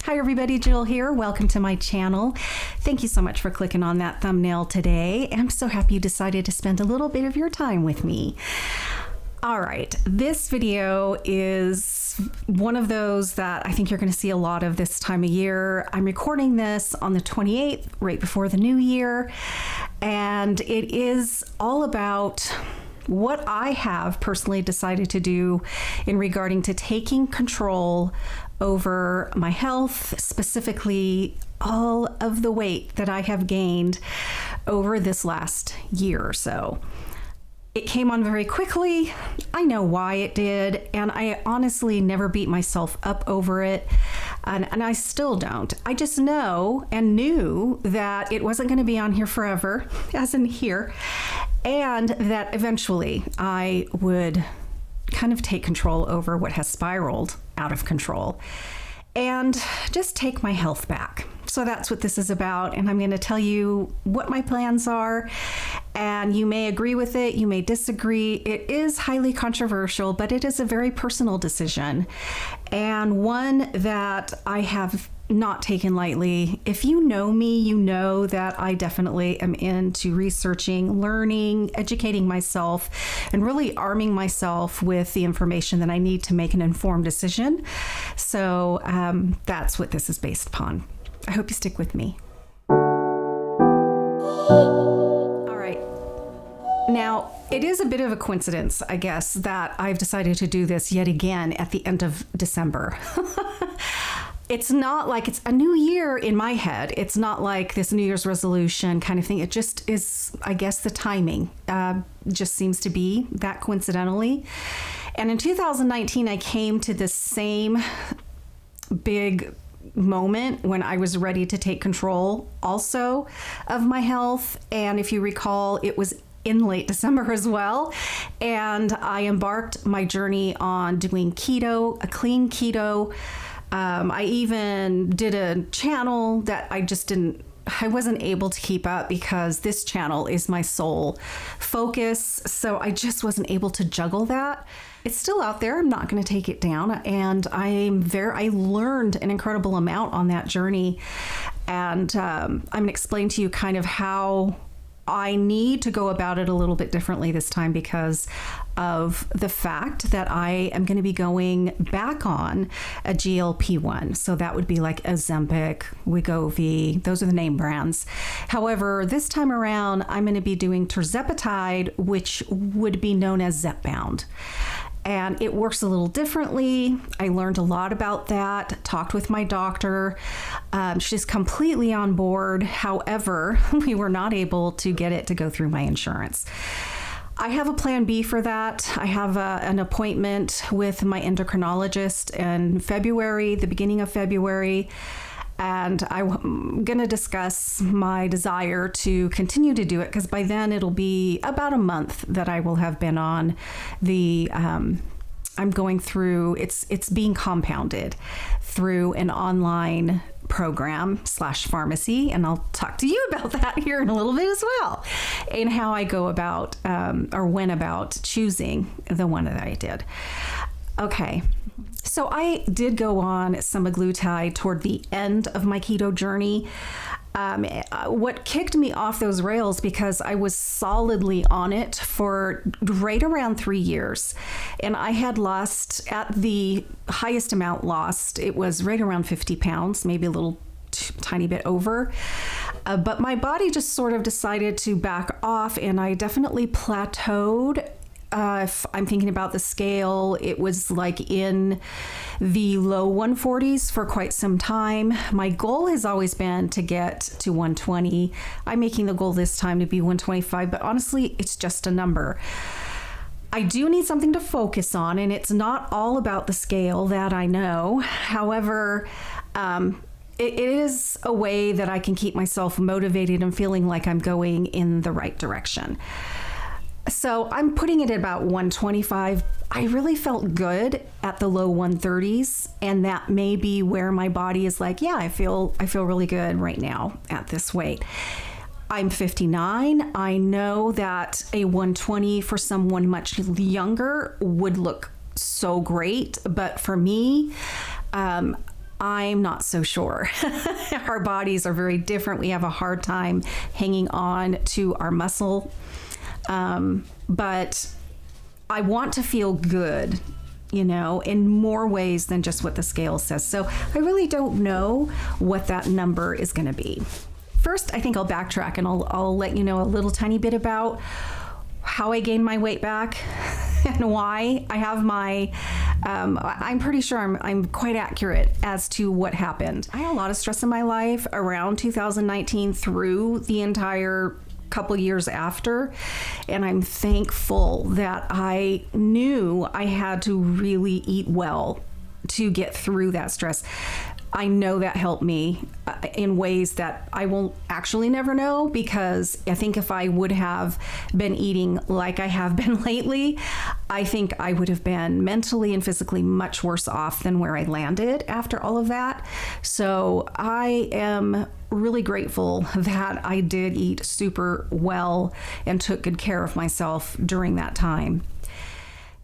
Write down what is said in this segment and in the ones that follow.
Hi everybody, Jill here. Welcome to my channel. Thank you so much for clicking on that thumbnail today. I'm so happy you decided to spend a little bit of your time with me. All right, this video is one of those that I think you're going to see a lot of this time of year. I'm recording this on the 28th, right before the new year, and it is all about what I have personally decided to do in regarding to taking control over my health, specifically all of the weight that I have gained over this last year or so. It came on very quickly. I know why it did, and I honestly never beat myself up over it, and I still don't. I just know and knew that it wasn't going to be on here forever, as in here, and that eventually I would kind of take control over what has spiraled out of control and just take my health back. So that's what this is about, and I'm going to tell you what my plans are, and you may agree with it, you may disagree. It is highly controversial, but it is a very personal decision, and one that I have not taken lightly. If you know me, you know that I definitely am into researching, learning, educating myself, and really arming myself with the information that I need to make an informed decision. So that's what this is based upon. I hope you stick with me. All right. Now, it is a bit of a coincidence, I guess, that I've decided to do this yet again at the end of December. It's not like it's a new year in my head. It's not like this New Year's resolution kind of thing. It just is, I guess, the timing just seems to be that coincidentally. And in 2019, I came to this same big moment when I was ready to take control also of my health. And if you recall, it was in late December as well. And I embarked my journey on doing keto, a clean keto. I even did a channel that I wasn't able to keep up because this channel is my sole focus. So I just wasn't able to juggle that. It's still out there. I'm not going to take it down. And I learned an incredible amount on that journey. And I'm going to explain to you kind of how I need to go about it a little bit differently this time because of the fact that I am going to be going back on a GLP-1. So that would be like Ozempic, Wegovy, those are the name brands. However, this time around, I'm going to be doing tirzepatide, which would be known as Zepbound. And it works a little differently. I learned a lot about that, talked with my doctor. She's completely on board. However, we were not able to get it to go through my insurance. I have a plan B for that. I have an appointment with my endocrinologist in February, the beginning of February. And I'm going to discuss my desire to continue to do it because by then it'll be about a month that I will have been on the, I'm going through, it's being compounded through an online program / pharmacy. And I'll talk to you about that here in a little bit as well and how I go about or went about choosing the one that I did. Okay. So I did go on semaglutide toward the end of my keto journey. What kicked me off those rails because I was solidly on it for right around 3 years. And I had lost at the highest amount lost. It was right around 50 pounds, maybe a little tiny bit over. But my body just sort of decided to back off and I definitely plateaued. If I'm thinking about the scale, it was like in the low 140s for quite some time. My goal has always been to get to 120. I'm making the goal this time to be 125, but honestly, it's just a number. I do need something to focus on, and it's not all about the scale, that I know. However, it is a way that I can keep myself motivated and feeling like I'm going in the right direction. So I'm putting it at about 125. I really felt good at the low 130s, and that may be where my body is like, yeah, I feel really good right now at this weight. I'm 59. I know that a 120 for someone much younger would look so great, but for me, I'm not so sure. Our bodies are very different. We have a hard time hanging on to our muscle. But I want to feel good, in more ways than just what the scale says. So I really don't know what that number is going to be. First, I think I'll backtrack and I'll let you know a little tiny bit about how I gained my weight back and why. I have I'm pretty sure I'm quite accurate as to what happened. I had a lot of stress in my life around 2019 through the entire couple years after, and I'm thankful that I knew I had to really eat well to get through that stress. I know that helped me in ways that I will actually never know, because I think if I would have been eating like I have been lately, I think I would have been mentally and physically much worse off than where I landed after all of that. So I am really grateful that I did eat super well and took good care of myself during that time.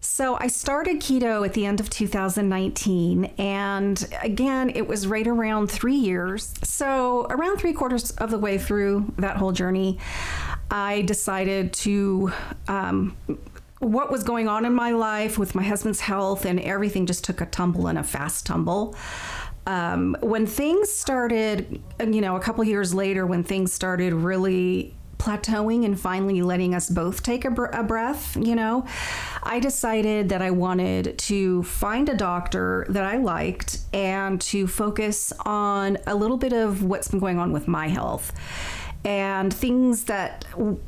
So I started keto at the end of 2019, and again, it was right around 3 years. So around 3/4 of the way through that whole journey, I decided to, what was going on in my life with my husband's health and everything just took a tumble, and a fast tumble. When things started, a couple years later, when things started really plateauing and finally letting us both take a breath, I decided that I wanted to find a doctor that I liked and to focus on a little bit of what's been going on with my health and things that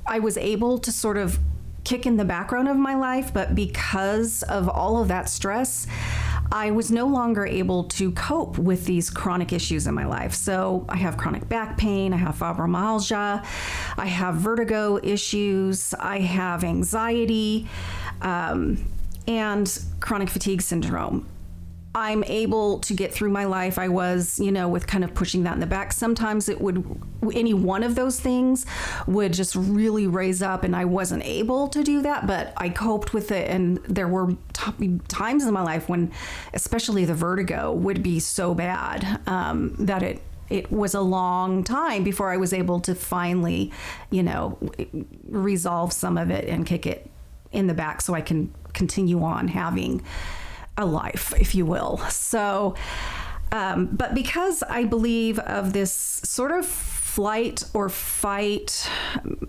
I was able to sort of kick in the background of my life, but because of all of that stress, I was no longer able to cope with these chronic issues in my life. So I have chronic back pain, I have fibromyalgia, I have vertigo issues, I have anxiety, and chronic fatigue syndrome. I'm able to get through my life. I was, with kind of pushing that in the back. Sometimes any one of those things would just really raise up and I wasn't able to do that, but I coped with it. And there were times in my life when, especially the vertigo would be so bad, that it was a long time before I was able to finally, resolve some of it and kick it in the back so I can continue on having a life, if you will. So, but because I believe of this sort of flight or fight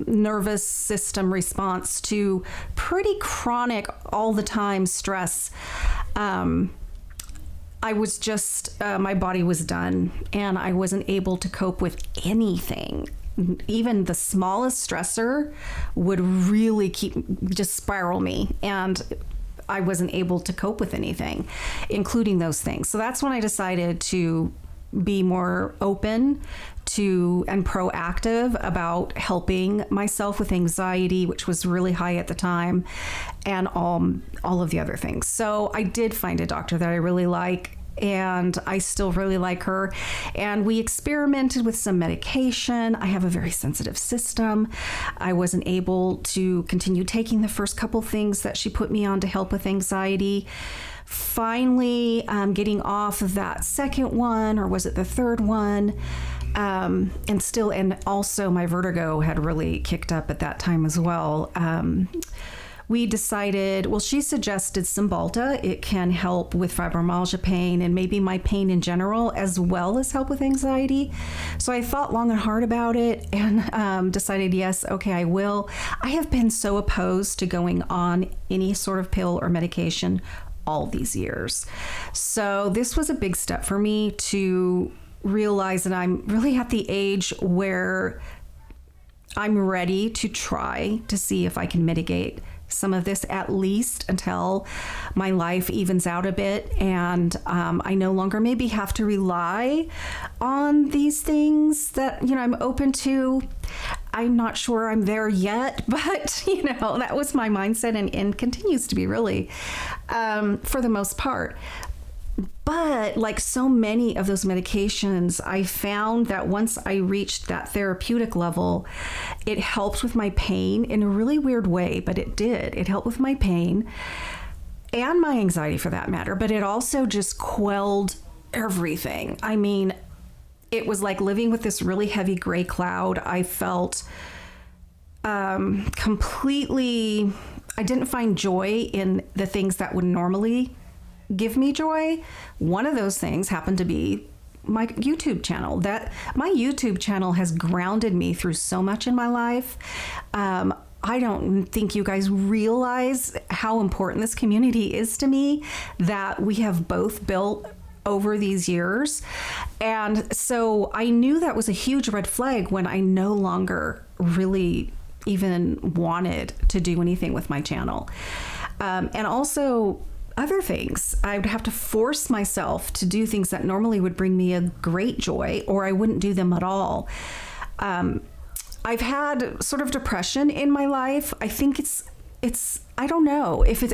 nervous system response to pretty chronic all the time stress, I was just, my body was done and I wasn't able to cope with anything. Even the smallest stressor would really just spiral me, and I wasn't able to cope with anything, including those things. So that's when I decided to be more open to and proactive about helping myself with anxiety, which was really high at the time, and all of the other things. So I did find a doctor that I really like, and I still really like her. And we experimented with some medication. I have a very sensitive system. I wasn't able to continue taking the first couple things that she put me on to help with anxiety. Finally, getting off of that second one, or was it the third one? And also my vertigo had really kicked up at that time as well. We decided, she suggested Cymbalta. It can help with fibromyalgia pain and maybe my pain in general, as well as help with anxiety. So I thought long and hard about it and decided, yes, okay, I will. I have been so opposed to going on any sort of pill or medication all these years. So this was a big step for me to realize that I'm really at the age where I'm ready to try to see if I can mitigate some of this, at least until my life evens out a bit and I no longer maybe have to rely on these things that I'm open to. I'm not sure I'm there yet, but that was my mindset and continues to be, really, for the most part. But like so many of those medications, I found that once I reached that therapeutic level, it helped with my pain in a really weird way, but it did. It helped with my pain and my anxiety, for that matter, but it also just quelled everything. I mean, it was like living with this really heavy gray cloud. I felt completely, I didn't find joy in the things that would normally give me joy. One of those things happened to be my YouTube channel. That my YouTube channel has grounded me through so much in my life. I don't think you guys realize how important this community is to me, that we have both built over these years. And so I knew that was a huge red flag when I no longer really even wanted to do anything with my channel. And also other things. I would have to force myself to do things that normally would bring me a great joy, or I wouldn't do them at all. I've had sort of depression in my life. I think it's I don't know if it's,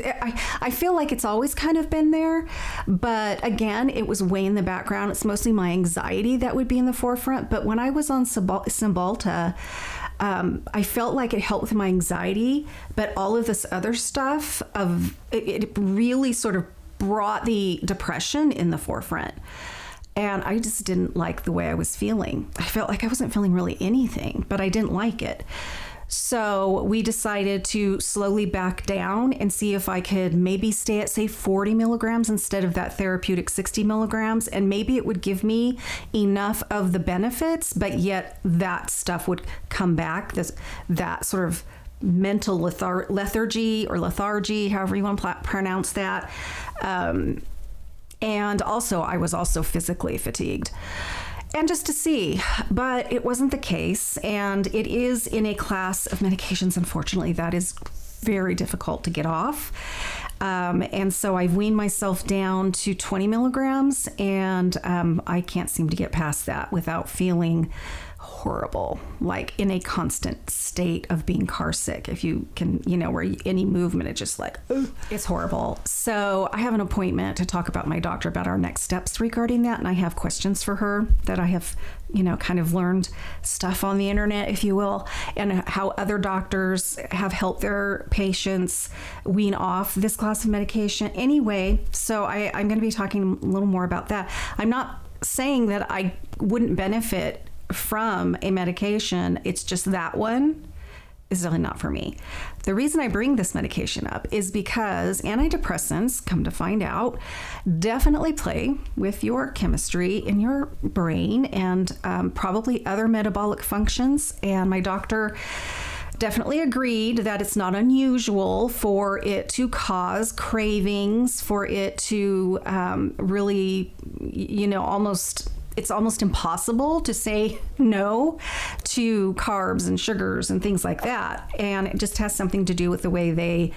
I feel like it's always kind of been there, but again, it was way in the background. It's mostly my anxiety that would be in the forefront. But when I was on Cymbalta, I felt like it helped with my anxiety, but all of this other stuff it really sort of brought the depression in the forefront. And I just didn't like the way I was feeling. I felt like I wasn't feeling really anything, but I didn't like it. So we decided to slowly back down and see if I could maybe stay at, say, 40 milligrams instead of that therapeutic 60 milligrams. And maybe it would give me enough of the benefits, but yet that stuff would come back, that sort of mental lethargy, however you want to pronounce that. And also, I was also physically fatigued. And just to see, but it wasn't the case. And it is in a class of medications, unfortunately, that is very difficult to get off. And so I've weaned myself down to 20 milligrams, and I can't seem to get past that without feeling horrible, like in a constant state of being car sick. If you can, where any movement, it's just like, it's horrible. So I have an appointment to talk about my doctor about our next steps regarding that. And I have questions for her that I have, kind of learned stuff on the internet, if you will, and how other doctors have helped their patients wean off this class of medication. Anyway, so I'm going to be talking a little more about that. I'm not saying that I wouldn't benefit from a medication. It's just that one is really not for me. The reason I bring this medication up is because antidepressants, come to find out, definitely play with your chemistry in your brain and probably other metabolic functions. And my doctor definitely agreed that it's not unusual for it to cause cravings, for it to really, it's almost impossible to say no to carbs and sugars and things like that. And it just has something to do with the way they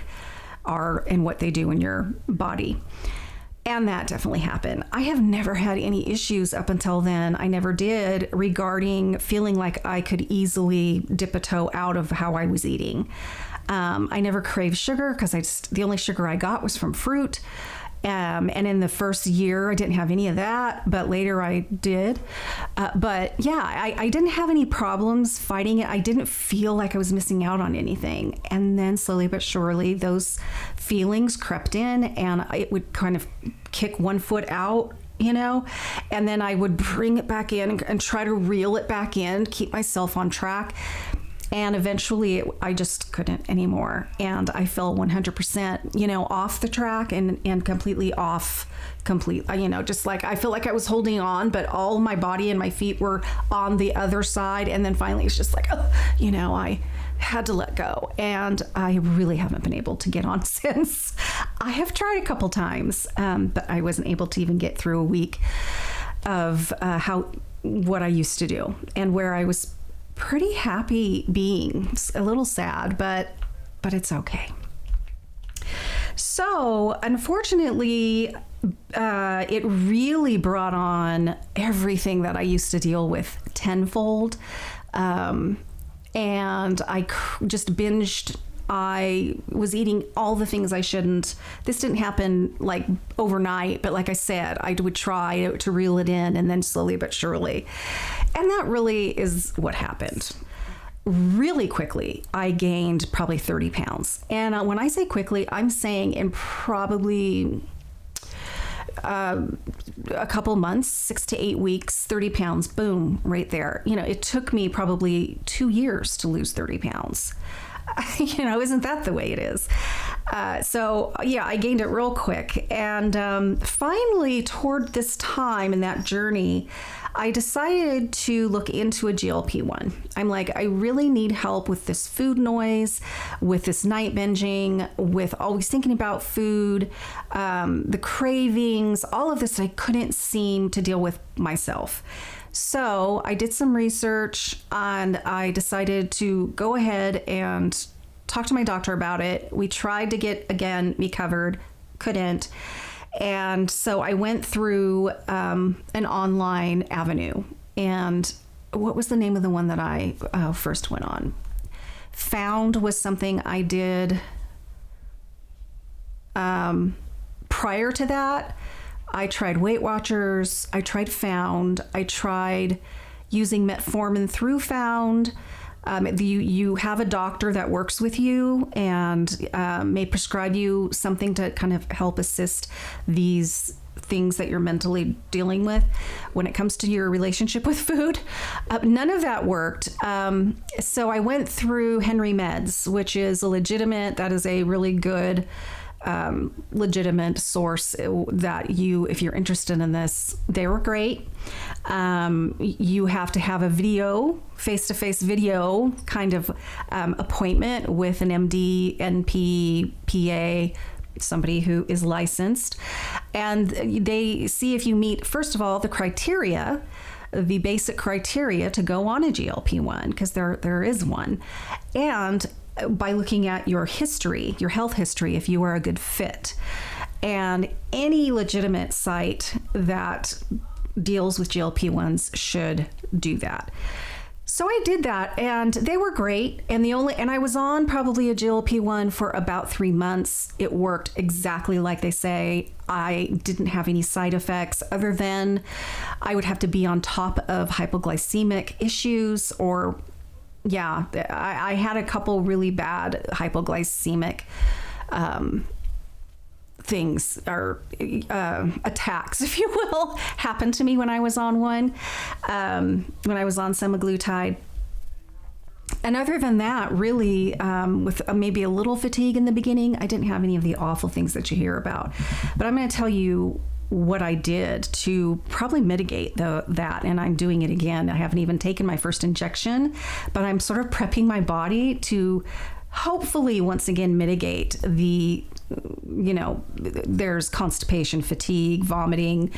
are and what they do in your body. And that definitely happened. I have never had any issues up until then. I never did, regarding feeling like I could easily dip a toe out of how I was eating. I never craved sugar because the only sugar I got was from fruit. And in the first year, I didn't have any of that, but later I did. But yeah, I didn't have any problems fighting it. I didn't feel like I was missing out on anything. And then slowly but surely, those feelings crept in, and it would kind of kick one foot out, and then I would bring it back in and try to reel it back in, keep myself on track. And eventually I just couldn't anymore. And I fell 100%, off the track and completely off, just like I feel like I was holding on, but all my body and my feet were on the other side. And then finally it's just like, I had to let go. And I really haven't been able to get on since. I have tried a couple times, but I wasn't able to even get through a week of what I used to do, and where I was pretty happy being. A little sad, but it's okay. So unfortunately, it really brought on everything that I used to deal with tenfold. And I just binged. I was eating all the things I shouldn't. This didn't happen like overnight, but like I said, I would try to reel it in, and then slowly but surely. And that really is what happened. Really quickly, I gained probably 30 pounds. And when I say quickly, I'm saying in probably a couple months, 6 to 8 weeks, 30 pounds, boom, right there. It took me probably 2 years to lose 30 pounds. Isn't that the way it is? So yeah, I gained it real quick. And finally, toward this time in that journey, I decided to look into a GLP-1. I'm like, I really need help with this food noise, with this night binging, with always thinking about food, the cravings, all of this that I couldn't seem to deal with myself. So I did some research and I decided to go ahead and talk to my doctor about it. We tried to get, again, me covered, couldn't. And so I went through an online avenue. And what was the name of the one that I first went on? Found was something I did prior to that. I tried Weight Watchers. I tried Found. I tried using metformin through Found. You have a doctor that works with you and may prescribe you something to kind of help assist these things that you're mentally dealing with when it comes to your relationship with food. None of that worked. So I went through Henry Meds, which is that is a really good legitimate source that if you're interested in this, they were great. You have to have a face-to-face video kind of appointment with an MD, NP, PA, somebody who is licensed. And they see if you meet, first of all, the basic criteria to go on a GLP-1, because there is one. And by looking at your history, your health history, if you are a good fit. And any legitimate site that deals with GLP-1s should do that. So I did that and they were great. And I was on probably a GLP-1 for about 3 months. It worked exactly like they say. I didn't have any side effects other than I would have to be on top of hypoglycemic issues I had a couple really bad hypoglycemic things or attacks, if you will, happened to me when I was on one, when I was on semaglutide. And other than that, really, with maybe a little fatigue in the beginning, I didn't have any of the awful things that you hear about. But I'm going to tell you what I did to probably mitigate that, and I'm doing it again. I haven't even taken my first injection, but I'm sort of prepping my body to hopefully once again mitigate there's constipation, fatigue, vomiting,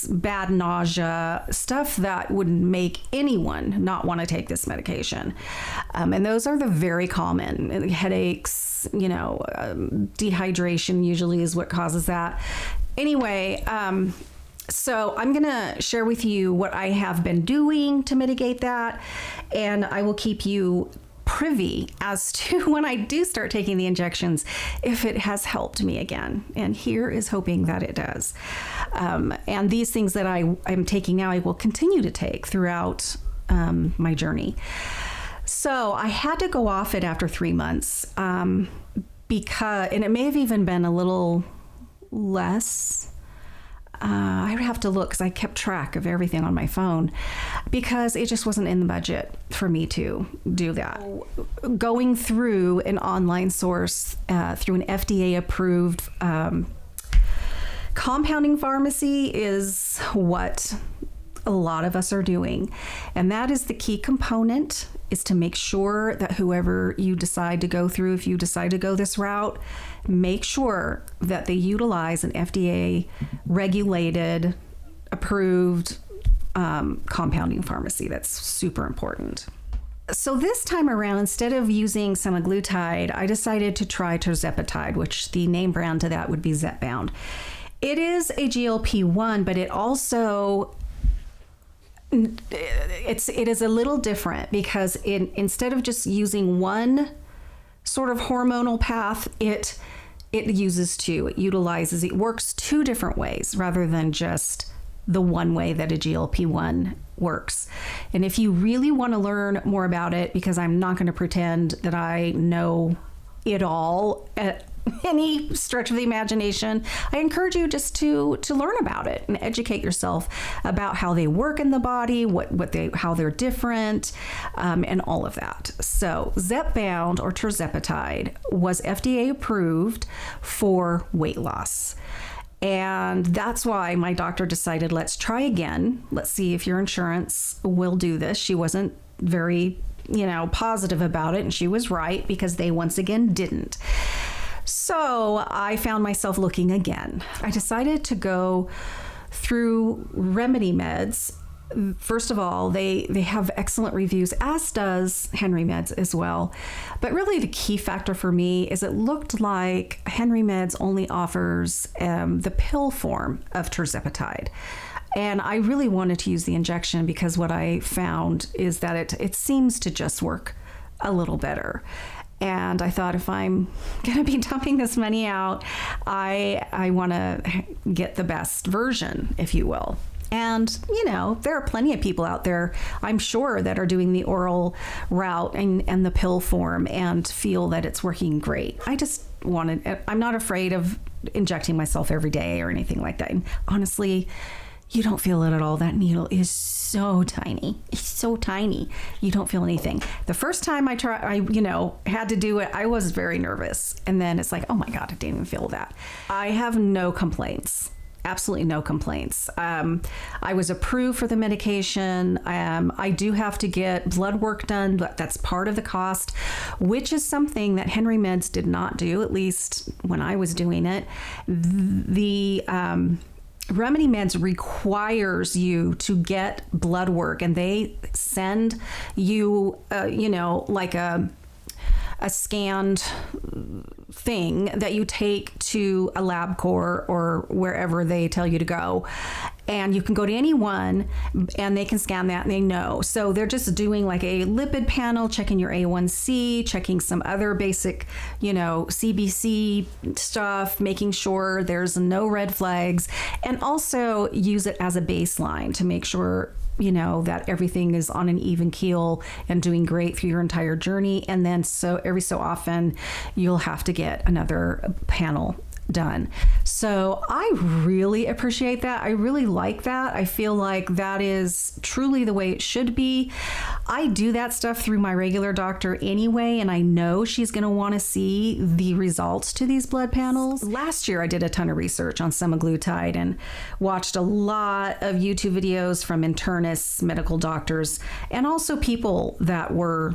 bad nausea, stuff that would make anyone not want to take this medication. And those are the very common headaches, dehydration usually is what causes that. Anyway, so I'm going to share with you what I have been doing to mitigate that, and I will keep you privy as to when I do start taking the injections, if it has helped me again. And here is hoping that it does. And these things that I'm taking now, I will continue to take throughout my journey. So I had to go off it after 3 months because, and it may have even been a little less. I would have to look because I kept track of everything on my phone because it just wasn't in the budget for me to do that. Going through an online source, through an FDA approved compounding pharmacy is what a lot of us are doing. And that is the key component, is to make sure that whoever you decide to go through, if you decide to go this route, make sure that they utilize an FDA regulated, approved compounding pharmacy. That's super important. So this time around, instead of using semaglutide, I decided to try tirzepatide, which the name brand to that would be Zepbound. It is a GLP-1, but it also it is a little different because instead of just using one sort of hormonal path, it uses two. It works two different ways rather than just the one way that a GLP-1 works. And if you really want to learn more about it, because I'm not going to pretend that I know it all any stretch of the imagination, I encourage you just to learn about it and educate yourself about how they work in the body, how they're different, and all of that. So Zepbound, or tirzepatide, was FDA approved for weight loss. And that's why my doctor decided, let's try again. Let's see if your insurance will do this. She wasn't very, positive about it. And she was right, because they once again didn't. So I found myself looking again. I decided to go through Remedy Meds. First of all, they have excellent reviews, as does Henry Meds as well. But really the key factor for me is it looked like Henry Meds only offers the pill form of tirzepatide. And I really wanted to use the injection, because what I found is that it seems to just work a little better. And I thought, if I'm going to be dumping this money out, I want to get the best version, if you will. And, there are plenty of people out there, I'm sure, that are doing the oral route and the pill form and feel that it's working great. I'm not afraid of injecting myself every day or anything like that. And honestly, you don't feel it at all. That needle is so tiny. It's so tiny. You don't feel anything. The first time I had to do it, I was very nervous. And then it's like, oh my God, I didn't even feel that. I have no complaints. Absolutely no complaints. I was approved for the medication. I do have to get blood work done, but that's part of the cost, which is something that Henry Meds did not do, at least when I was doing it. The Remedy Meds requires you to get blood work, and they send you, like a scanned thing that you take to a LabCorp or wherever they tell you to go. And you can go to anyone and they can scan that and they know. So they're just doing like a lipid panel, checking your A1C, checking some other basic, CBC stuff, making sure there's no red flags, and also use it as a baseline to make sure that everything is on an even keel and doing great through your entire journey. And then every so often you'll have to get another panel done. So I really appreciate that. I really like that. I feel like that is truly the way it should be. I do that stuff through my regular doctor anyway, and I know she's going to want to see the results to these blood panels. Last year, I did a ton of research on semaglutide and watched a lot of YouTube videos from internists, medical doctors, and also people that were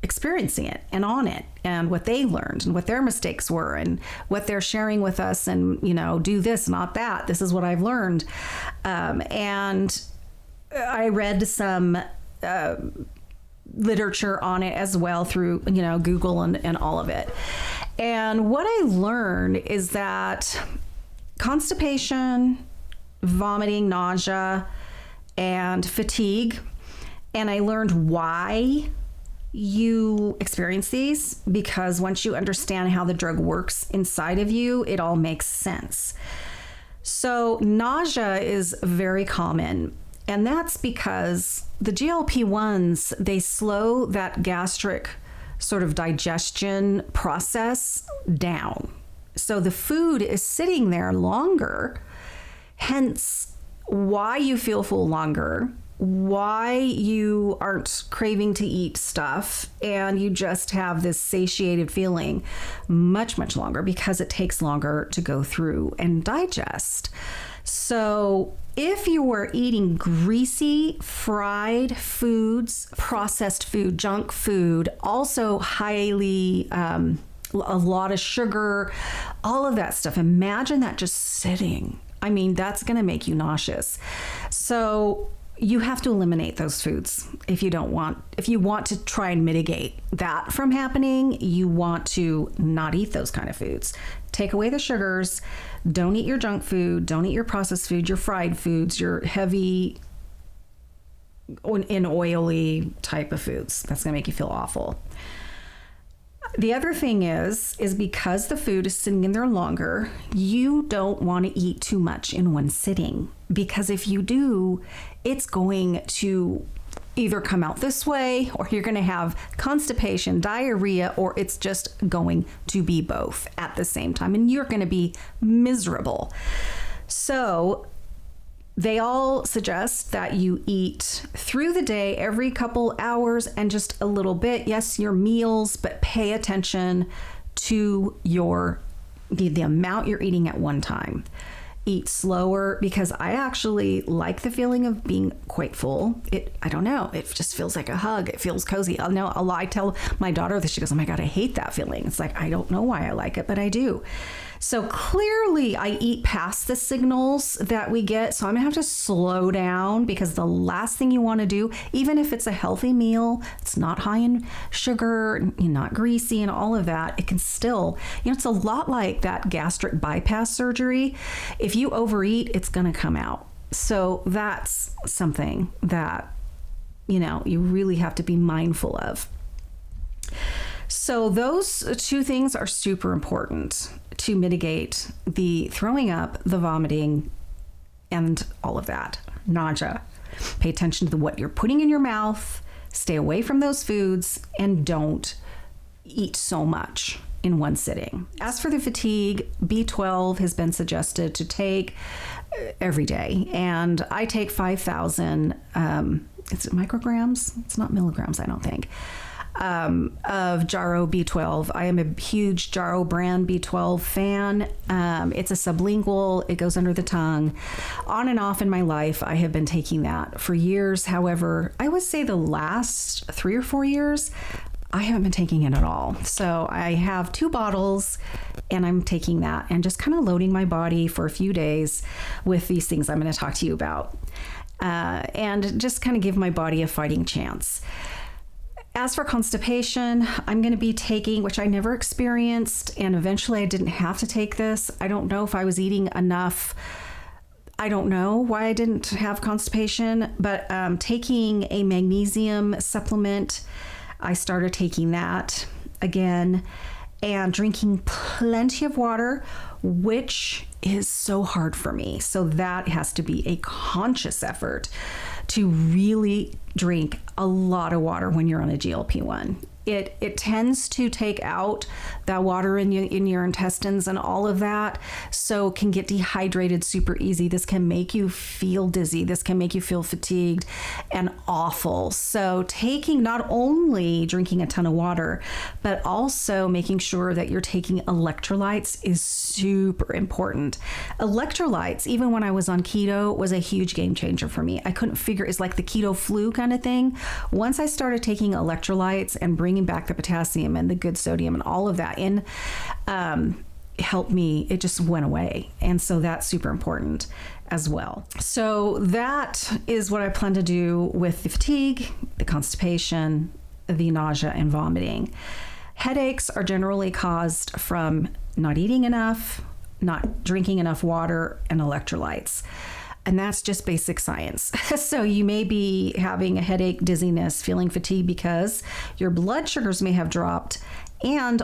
experiencing it and on it, and what they learned and what their mistakes were and what they're sharing with us, and do this, not that. This is what I've learned. And I read some literature on it as well through Google and all of it. And what I learned is that constipation, vomiting, nausea, and fatigue, and I learned why you experience these, because once you understand how the drug works inside of you, it all makes sense. So nausea is very common, and that's because the GLP-1s, they slow that gastric sort of digestion process down. So the food is sitting there longer, hence why you feel full longer, why you aren't craving to eat stuff, and you just have this satiated feeling much, much longer, because it takes longer to go through and digest. So if you were eating greasy, fried foods, processed food, junk food, also highly, a lot of sugar, all of that stuff, imagine that just sitting. I mean, that's going to make you nauseous. So you have to eliminate those foods if you want to try and mitigate that from happening. You want to not eat those kind of foods. Take away the sugars. Don't eat your junk food. Don't eat your processed food, your fried foods, your heavy and oily type of foods. That's going to make you feel awful. The other thing is because the food is sitting in there longer, you don't want to eat too much in one sitting, because if you do, it's going to either come out this way, or you're going to have constipation, diarrhea, or it's just going to be both at the same time, and you're going to be miserable. So they all suggest that you eat through the day every couple hours and just a little bit. Yes, your meals, but pay attention to the amount you're eating at one time. Eat slower, because I actually like the feeling of being quite full. I don't know, it just feels like a hug. It feels cozy. I tell my daughter this. She goes, oh my God, I hate that feeling. It's like, I don't know why I like it, but I do. So clearly I eat past the signals that we get. So I'm gonna have to slow down, because the last thing you want to do, even if it's a healthy meal, it's not high in sugar, not greasy and all of that, it can still, it's a lot like that gastric bypass surgery. If you overeat, it's going to come out. So that's something that, you really have to be mindful of. So those two things are super important to mitigate the throwing up, the vomiting, and all of that, nausea. Pay attention to what you're putting in your mouth, stay away from those foods, and don't eat so much in one sitting. As for the fatigue, B12 has been suggested to take every day, and I take 5,000, is it micrograms? It's not milligrams, I don't think, of Jarrow B12. I am a huge Jarrow brand B12 fan. It's a sublingual, it goes under the tongue. On and off in my life, I have been taking that for years. However, I would say the last 3 or 4 years, I haven't been taking it at all. So I have 2 bottles, and I'm taking that and just kind of loading my body for a few days with these things I'm going to talk to you about, and just kind of give my body a fighting chance. As for constipation, I'm going to be taking, which I never experienced, and eventually I didn't have to take this. I don't know if I was eating enough. I don't know why I didn't have constipation, but taking a magnesium supplement, I started taking that again, and drinking plenty of water, which is so hard for me. So that has to be a conscious effort to really drink a lot of water when you're on a GLP-1. It tends to take out that water in your intestines and all of that, so can get dehydrated super easy. This can make you feel dizzy. This can make you feel fatigued and awful. So not only drinking a ton of water, but also making sure that you're taking electrolytes is super important. Electrolytes, even when I was on keto, was a huge game changer for me. I couldn't figure, it's like the keto flu kind of thing. Once I started taking electrolytes and bringing back the potassium and the good sodium and all of that in, helped me. It just went away. And so that's super important as well. So that is what I plan to do with the fatigue, the constipation, the nausea, and vomiting. Headaches are generally caused from not eating enough, not drinking enough water, and electrolytes. And that's just basic science. So you may be having a headache, dizziness, feeling fatigued because your blood sugars may have dropped,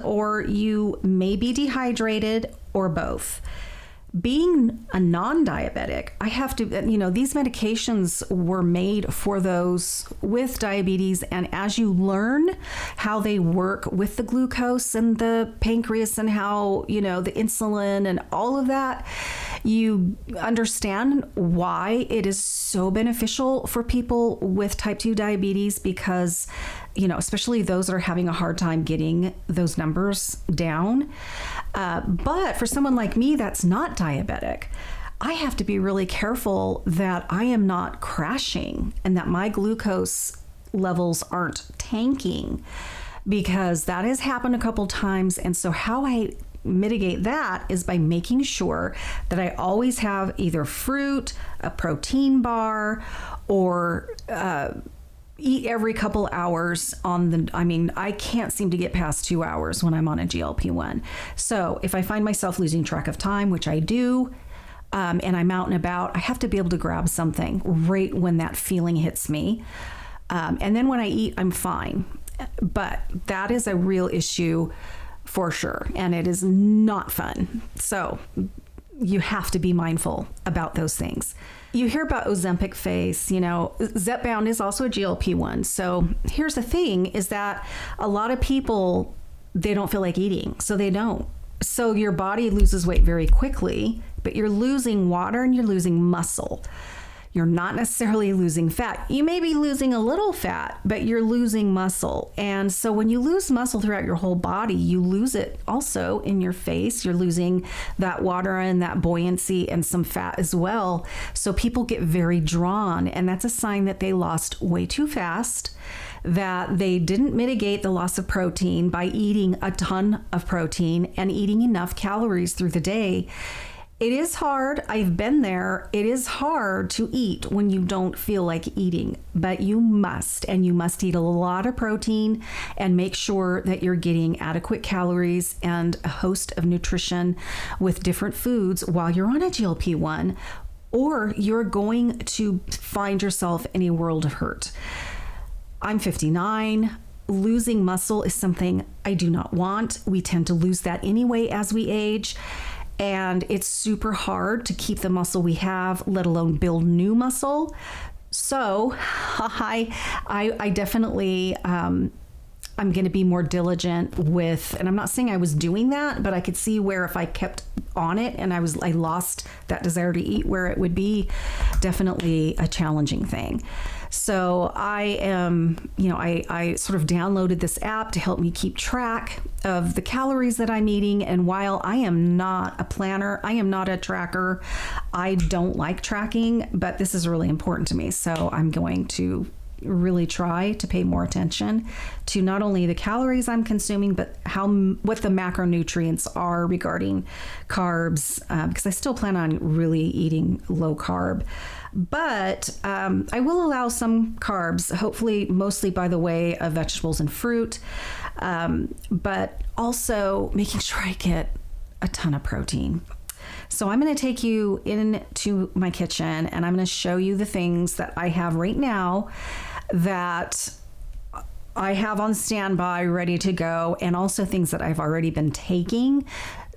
or you may be dehydrated, or both. Being a non-diabetic, I have to, these medications were made for those with diabetes. And as you learn how they work with the glucose and the pancreas and how, the insulin and all of that, you understand why it is so beneficial for people with type 2 diabetes, because, especially those that are having a hard time getting those numbers down. But for someone like me that's not diabetic, I have to be really careful that I am not crashing and that my glucose levels aren't tanking, because that has happened a couple times. And so how I mitigate that is by making sure that I always have either fruit, a protein bar, or eat every couple hours I can't seem to get past 2 hours when I'm on a GLP-1. So if I find myself losing track of time, which I do, and I'm out and about, I have to be able to grab something right when that feeling hits me. And then when I eat, I'm fine. But that is a real issue for sure. And it is not fun. So you have to be mindful about those things. You hear about Ozempic face, Zepbound is also a GLP-1. So here's the thing is that a lot of people, they don't feel like eating, so they don't. So your body loses weight very quickly, but you're losing water and you're losing muscle. You're not necessarily losing fat. You may be losing a little fat, but you're losing muscle. And so when you lose muscle throughout your whole body, you lose it also in your face. You're losing that water and that buoyancy and some fat as well. So people get very drawn, and that's a sign that they lost way too fast, that they didn't mitigate the loss of protein by eating a ton of protein and eating enough calories through the day. It is hard. I've been there. It is hard to eat when you don't feel like eating, but you must, and you must eat a lot of protein and make sure that you're getting adequate calories and a host of nutrition with different foods while you're on a GLP-1, or you're going to find yourself in a world of hurt. I'm 59. Losing muscle is something I do not want. We tend to lose that anyway as we age. And it's super hard to keep the muscle we have, let alone build new muscle. So I definitely, I'm going to be more diligent with, and I'm not saying I was doing that, but I could see where if I kept on it and I lost that desire to eat, where it would be definitely a challenging thing. So I am, I sort of downloaded this app to help me keep track of the calories that I'm eating. And while I am not a planner, I am not a tracker, I don't like tracking, but this is really important to me. So I'm going to really try to pay more attention to not only the calories I'm consuming, but what the macronutrients are regarding carbs, because I still plan on really eating low carb. But I will allow some carbs, hopefully mostly by the way of vegetables and fruit, but also making sure I get a ton of protein. So I'm going to take you into my kitchen and I'm going to show you the things that I have right now that I have on standby ready to go, and also things that I've already been taking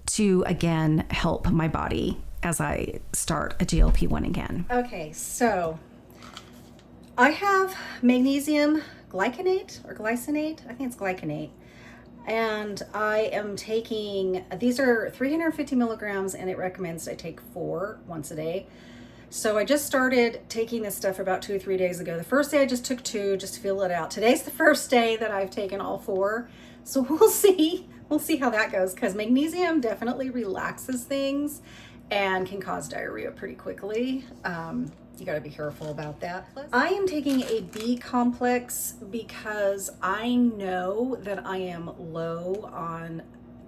to, again, help my body as I start a GLP-1 again. Okay, so I have magnesium glycinate or glycinate. I think it's glycinate. And I am taking, these are 350 milligrams, and it recommends I take 4 once a day. So I just started taking this stuff about 2 or 3 days ago. The first day I just took 2 just to feel it out. Today's the first day that I've taken all 4. So we'll see. We'll see how that goes, because magnesium definitely relaxes things and can cause diarrhea pretty quickly. You got to be careful about that. I am taking a B complex because I know that I am low on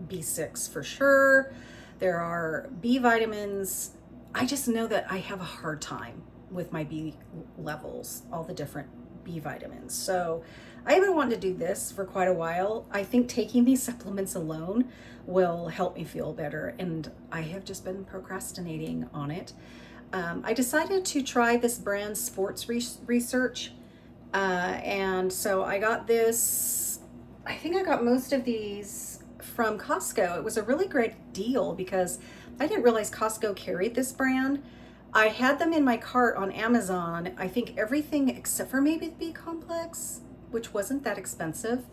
B6 for sure. There are B vitamins. I just know that I have a hard time with my B levels, all the different B vitamins. So I have been wanting to do this for quite a while. I think taking these supplements alone will help me feel better, and I have just been procrastinating on it. I decided to try this brand Sports Research, and so I got this, I think I got most of these from Costco. It was a really great deal because I didn't realize Costco carried this brand. I had them in my cart on Amazon, I think everything except for maybe the B complex, which wasn't that expensive.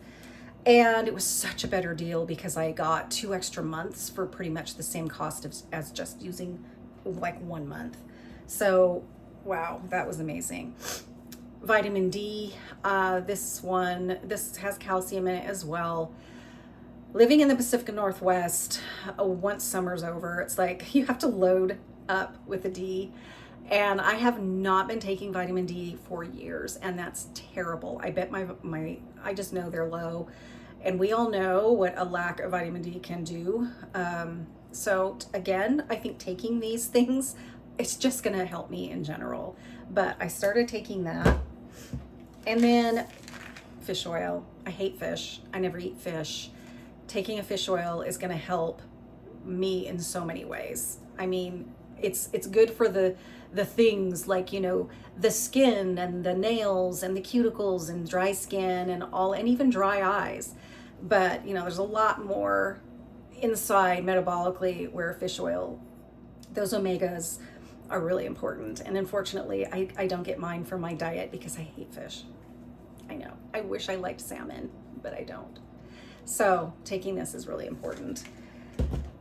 And it was such a better deal because I got 2 extra months for pretty much the same cost as just using like 1 month. So, wow, that was amazing. Vitamin D, this has calcium in it as well. Living in the Pacific Northwest, once summer's over, it's like you have to load up with a D. And I have not been taking vitamin D for years, and that's terrible. I bet I just know they're low, and we all know what a lack of vitamin D can do. So again, I think taking these things, it's just gonna help me in general. But I started taking that. And then fish oil. I hate fish. I never eat fish. Taking a fish oil is gonna help me in so many ways. I mean, it's good for the things like, the skin and the nails and the cuticles and dry skin and even dry eyes. But, there's a lot more inside metabolically where fish oil Those omegas are really important. And unfortunately, I don't get mine from my diet because I hate fish. I know. I wish I liked salmon, but I don't. So taking this is really important.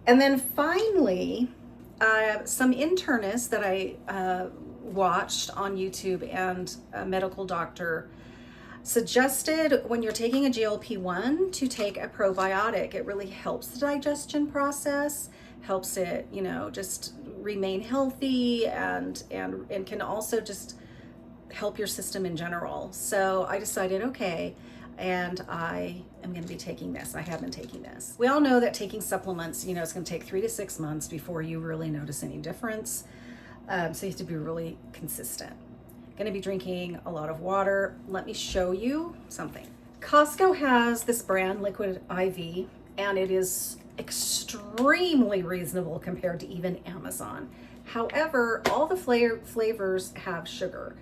And then finally, some internists that I watched on YouTube, and a medical doctor suggested when you're taking a GLP-1 to take a probiotic. It really helps the digestion process, helps it, you know, just remain healthy, and can also just help your system in general. So I decided, okay, and I am going to be taking this. I have been taking this. We all know that taking supplements, you know, it's going to take 3 to 6 months before you really notice any difference. So you have to be really consistent. Going to be drinking a lot of water. Let me show you something. Costco has this brand, Liquid IV, and it is extremely reasonable compared to even Amazon. However, all the flavors have sugar.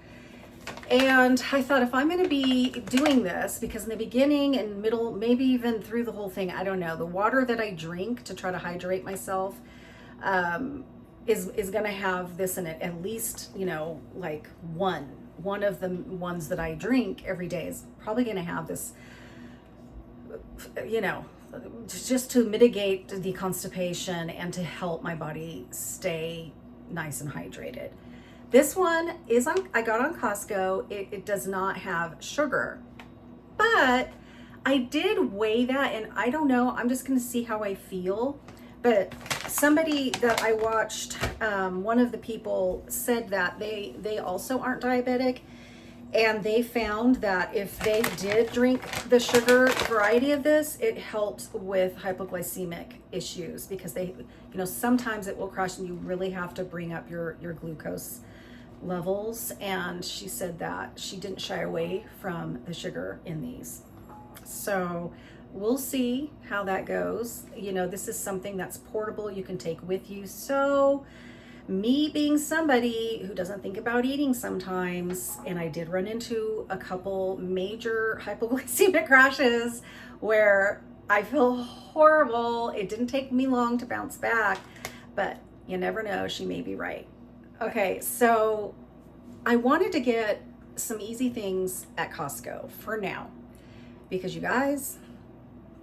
And I thought, if I'm going to be doing this, because in the beginning and middle, maybe even through the whole thing, I don't know, the water that I drink to try to hydrate myself is going to have this in it. At least, you know, like one of the ones that I drink every day is probably going to have this, you know, just to mitigate the constipation and to help my body stay nice and hydrated. This one is I got on Costco. It does not have sugar, but I did weigh that, and I don't know, I'm just going to see how I feel. But somebody that I watched, one of the people said that they also aren't diabetic, and they found that if they did drink the sugar variety of this, it helped with hypoglycemic issues, because they, you know, sometimes it will crash and you really have to bring up your glucose levels. And she said that she didn't shy away from the sugar in these. So we'll see how that goes. You know, this is something that's portable, you can take with you. So me being somebody who doesn't think about eating sometimes, and I did run into a couple major hypoglycemic crashes where I feel horrible. It didn't take me long to bounce back, but you never know, she may be right. Okay, so I wanted to get some easy things at Costco for now, because you guys,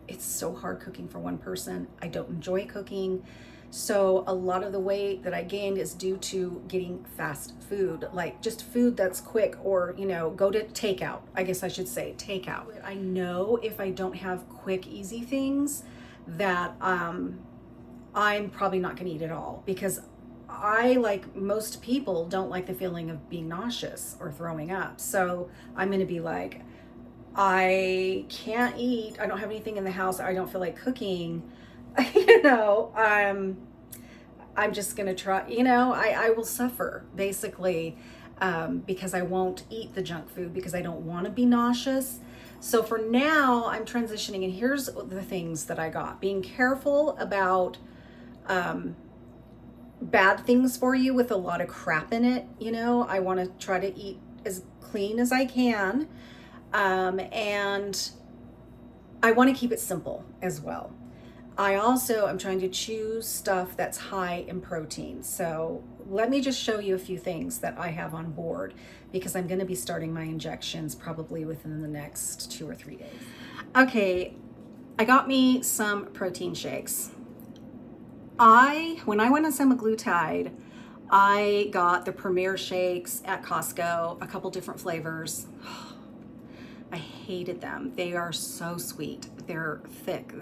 it's so hard cooking for one person. I don't enjoy cooking. So a lot of the weight that I gained is due to getting fast food, like just food that's quick, or, you know, go to takeout. I guess I should say takeout. I know if I don't have quick, easy things that I'm probably not going to eat at all, because I, like most people, don't like the feeling of being nauseous or throwing up. So I'm going to be like, I can't eat. I don't have anything in the house. I don't feel like cooking. You know, I'm just going to try, you know, I will suffer basically, because I won't eat the junk food because I don't want to be nauseous. So for now I'm transitioning, and here's the things that I got. Being careful about, bad things for you with a lot of crap in it. You know, I want to try to eat as clean as I can. And I want to keep it simple as well. I'm trying to choose stuff that's high in protein. So let me just show you a few things that I have on board, because I'm going to be starting my injections probably within the next 2 or 3 days. Okay, I got me some protein shakes. When I went on semaglutide, I got the Premier shakes at Costco, a couple different flavors. I hated them. They are so sweet. They're thick.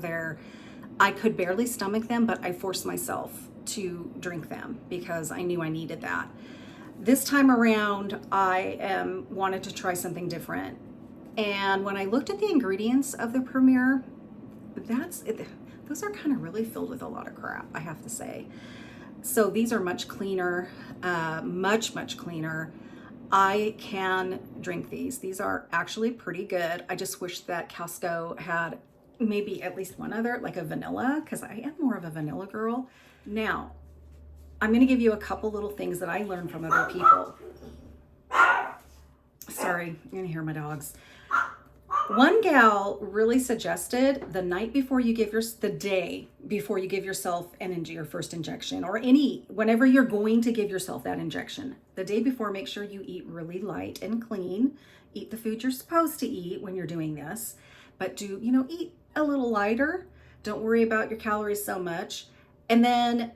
I could barely stomach them, but I forced myself to drink them because I knew I needed that. This time around, I wanted to try something different. And when I looked at the ingredients of the Premier, those are kind of really filled with a lot of crap, I have to say. So these are much cleaner, much cleaner. I can drink these. These are actually pretty good. I just wish that Costco had maybe at least one other, like a vanilla, because I am more of a vanilla girl. Now, I'm going to give you a couple little things that I learned from other people. Sorry, you're going to hear my dogs. One gal really suggested the day before you give yourself your first injection, or whenever you're going to give yourself that injection, the day before, make sure you eat really light and clean. Eat the food you're supposed to eat when you're doing this, but eat a little lighter. Don't worry about your calories so much. And then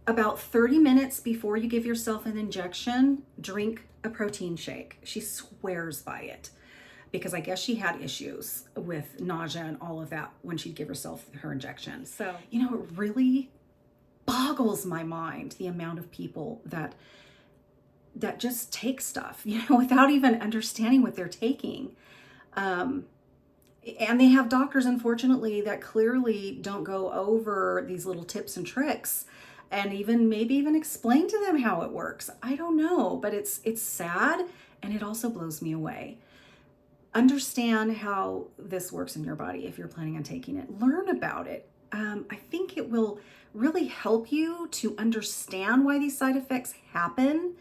about 30 minutes before you give yourself an injection, drink a protein shake. She swears by it, because I guess she had issues with nausea and all of that when she'd give herself her injection. So, it really boggles my mind, the amount of people that just take stuff, without even understanding what they're taking. And they have doctors, unfortunately, that clearly don't go over these little tips and tricks and maybe even explain to them how it works. I don't know, but it's sad, and it also blows me away. Understand how this works in your body if you're planning on taking it. Learn about it. I think it will really help you to understand why these side effects happen,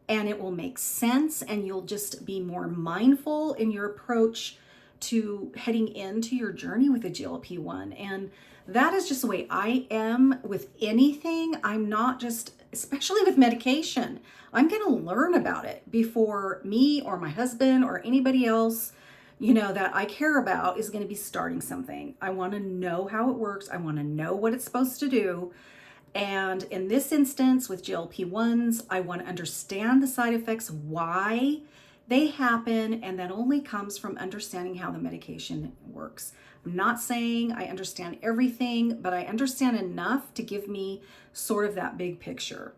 and it will make sense, and you'll just be more mindful in your approach to heading into your journey with the GLP-1. And that is just the way I am with anything. I'm not just, especially with medication, I'm going to learn about it before me or my husband or anybody else that I care about is going to be starting something. I want to know how it works. I want to know what it's supposed to do. And in this instance with GLP-1s, I want to understand the side effects, why they happen, and that only comes from understanding how the medication works. I'm not saying I understand everything, but I understand enough to give me sort of that big picture.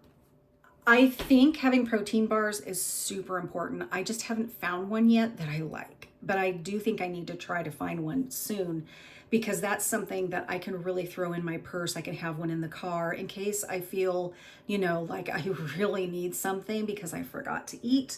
I think having protein bars is super important. I just haven't found one yet that I like, but I do think I need to try to find one soon, because that's something that I can really throw in my purse. I can have one in the car in case I feel, like I really need something because I forgot to eat.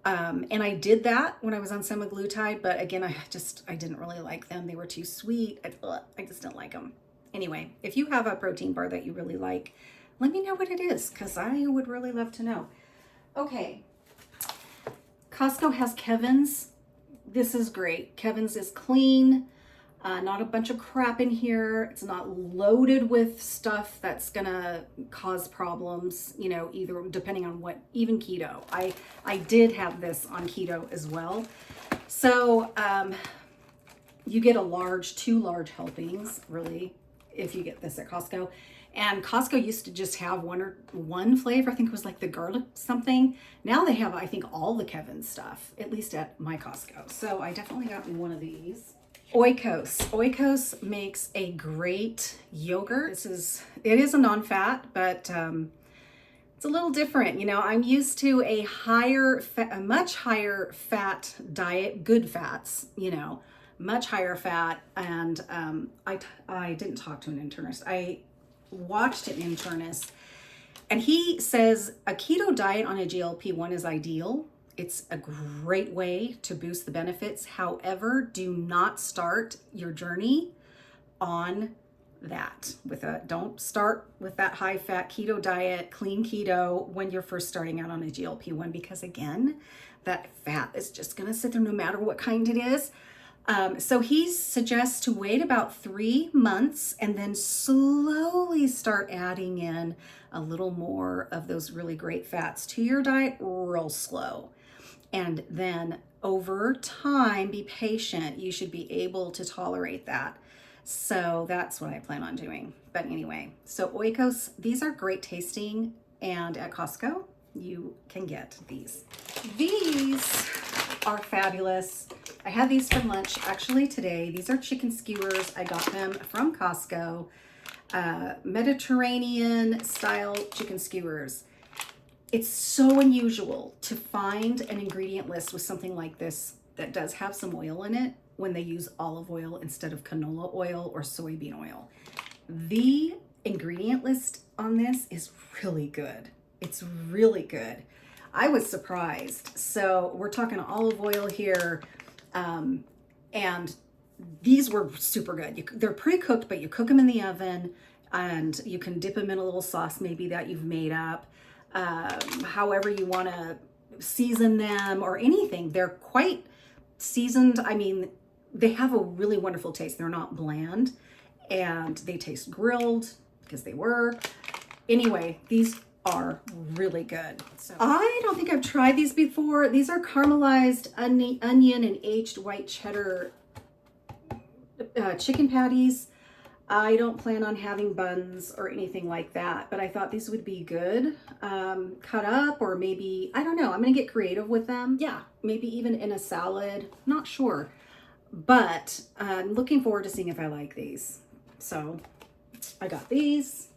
And I did that when I was on semaglutide, but again, I didn't really like them. They were too sweet. I just didn't like them. Anyway, if you have a protein bar that you really like, let me know what it is, because I would really love to know. Okay. Costco has Kevin's. This is great. Kevin's is clean. Not a bunch of crap in here. It's not loaded with stuff that's gonna cause problems, either depending on even keto. I did have this on keto as well. So you get two large helpings, really, if you get this at Costco. And Costco used to just have one flavor. I think it was like the garlic something. Now they have, I think, all the Kevin's stuff, at least at my Costco. So I definitely got one of these. Oikos. Oikos makes a great yogurt. It is a non-fat, but it's a little different. I'm used to a much higher fat diet, good fats, much higher fat. And I didn't talk to an internist. I watched an internist, and he says a keto diet on a GLP-1 is ideal. It's a great way to boost the benefits. However, do not start your journey on that. Don't start with that high fat keto diet, clean keto, when you're first starting out on a GLP-1, because again, that fat is just gonna sit there no matter what kind it is. So he suggests to wait about 3 months and then slowly start adding in a little more of those really great fats to your diet, real slow. And then over time, be patient. You should be able to tolerate that. So that's what I plan on doing. But anyway, so Oikos, these are great tasting, and at Costco, you can get these. These are fabulous. I had these for lunch actually today. These are chicken skewers. I got them from Costco. Mediterranean style chicken skewers. It's so unusual to find an ingredient list with something like this that does have some oil in it when they use olive oil instead of canola oil or soybean oil. The ingredient list on this is really good. It's really good. I was surprised. So we're talking olive oil here, and these were super good. They're pre-cooked, but you cook them in the oven, and you can dip them in a little sauce maybe that you've made up. However you want to season them or anything. They're quite seasoned. I mean, they have a really wonderful taste. They're not bland, and they taste grilled because they were. Anyway, these are really good. So I don't think I've tried these before. These are caramelized onion and aged white cheddar chicken patties. I don't plan on having buns or anything like that, but I thought these would be good cut up, or maybe, I don't know, I'm gonna get creative with them. Yeah, maybe even in a salad, not sure, but I'm looking forward to seeing if I like these. So I got these.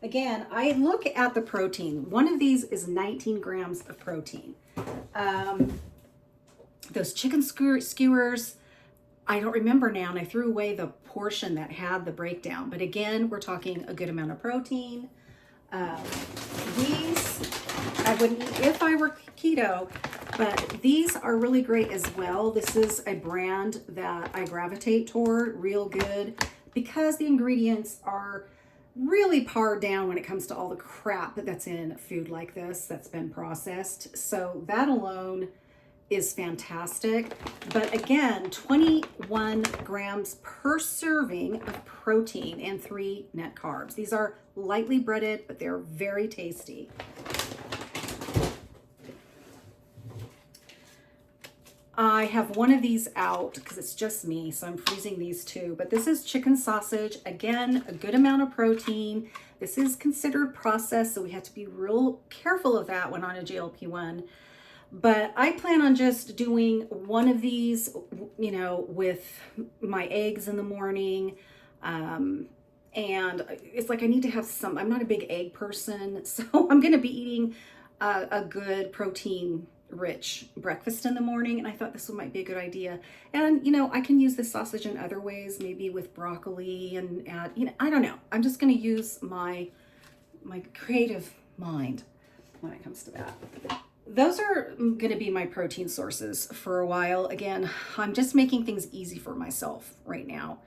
Again, I look at the protein. One of these is 19 grams of protein. Those chicken skewers, I don't remember now, and I threw away the portion that had the breakdown. But again, we're talking a good amount of protein. These, I wouldn't eat if I were keto, but these are really great as well. This is a brand that I gravitate toward, real good, because the ingredients are really pared down when it comes to all the crap that's in food like this that's been processed. So that alone is fantastic. But again, 21 grams per serving of protein and 3 net carbs. These are lightly breaded, but they're very tasty. I have one of these out because it's just me, so I'm freezing these too. But this is chicken sausage. Again, a good amount of protein. This is considered processed, so we have to be real careful of that when on a GLP-1. But I plan on just doing one of these, you know, with my eggs in the morning. And it's like I need to have some, I'm not a big egg person, so I'm going to be eating a good protein rich breakfast in the morning, and I thought this might be a good idea. And you know, I can use this sausage in other ways, maybe with broccoli and add, you know, I don't know. I'm just going to use my creative mind when it comes to that. Those are going to be my protein sources for a while. Again, I'm just making things easy for myself right now.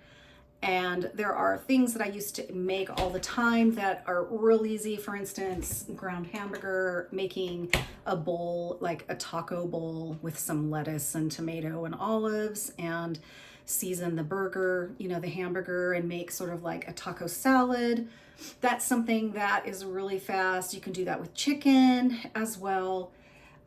And there are things that I used to make all the time that are real easy. For instance, ground hamburger, making a bowl, like a taco bowl with some lettuce and tomato and olives, and season the burger, you know, the hamburger, and make sort of like a taco salad. That's something that is really fast. You can do that with chicken as well.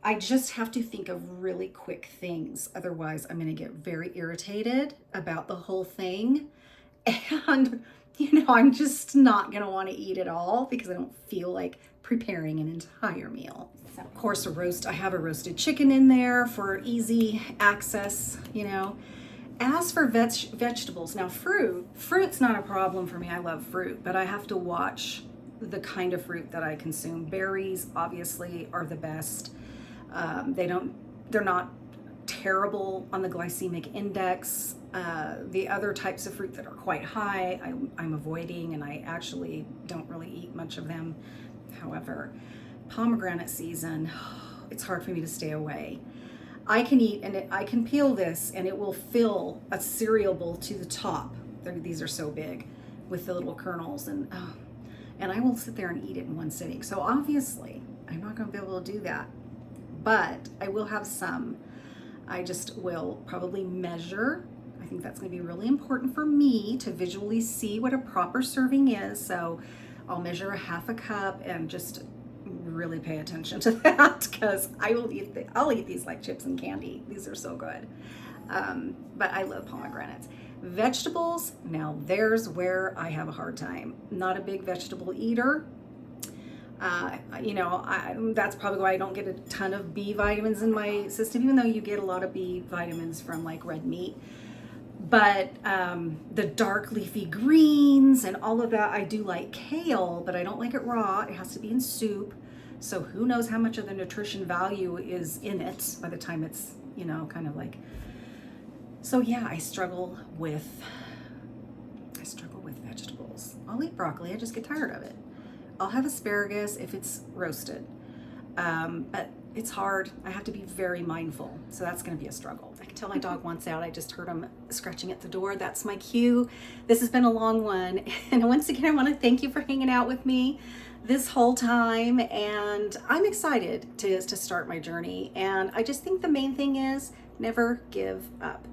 I just have to think of really quick things. Otherwise, I'm going to get very irritated about the whole thing. And, you know, I'm just not going to want to eat it all because I don't feel like preparing an entire meal. So, of course, I have a roasted chicken in there for easy access, you know. As for vegetables, now fruit's not a problem for me. I love fruit, but I have to watch the kind of fruit that I consume. Berries, obviously, are the best. They're not terrible on the glycemic index. The other types of fruit that are quite high, I'm avoiding, and I actually don't really eat much of them. However, pomegranate season, it's hard for me to stay away. I can eat, and I can peel this, and it will fill a cereal bowl to the top. These are so big with the little kernels, and I will sit there and eat it in one sitting. So obviously, I'm not going to be able to do that, but I will have some. I just will probably measure. I think that's going to be really important for me to visually see what a proper serving is. So I'll measure a half a cup and just really pay attention to that, because I'll eat these like chips and candy. These are so good. But I love pomegranates. Vegetables, now there's where I have a hard time. Not a big vegetable eater. That's probably why I don't get a ton of B vitamins in my system, even though you get a lot of B vitamins from like red meat. But the dark leafy greens and all of that, I do like kale, but I don't like it raw. It has to be in soup. So who knows how much of the nutrition value is in it by the time it's, you know, kind of like. So yeah, I struggle with vegetables. I'll eat broccoli, I just get tired of it. I'll have asparagus if it's roasted, but it's hard. I have to be very mindful, so that's going to be a struggle. I can tell my dog wants out. I just heard him scratching at the door. That's my cue. This has been a long one, and once again, I want to thank you for hanging out with me this whole time, and I'm excited to start my journey, and I just think the main thing is never give up.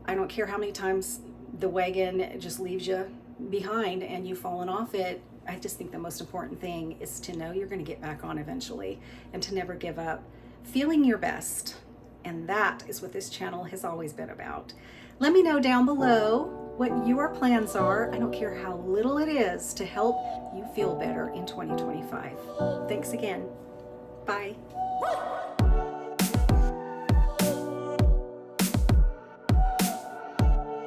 I don't care how many times the wagon just leaves you behind and you've fallen off it. I just think the most important thing is to know you're going to get back on eventually and to never give up. Feeling your best. And that is what this channel has always been about. Let me know down below what your plans are. I don't care how little it is to help you feel better in 2025. Thanks again. Bye.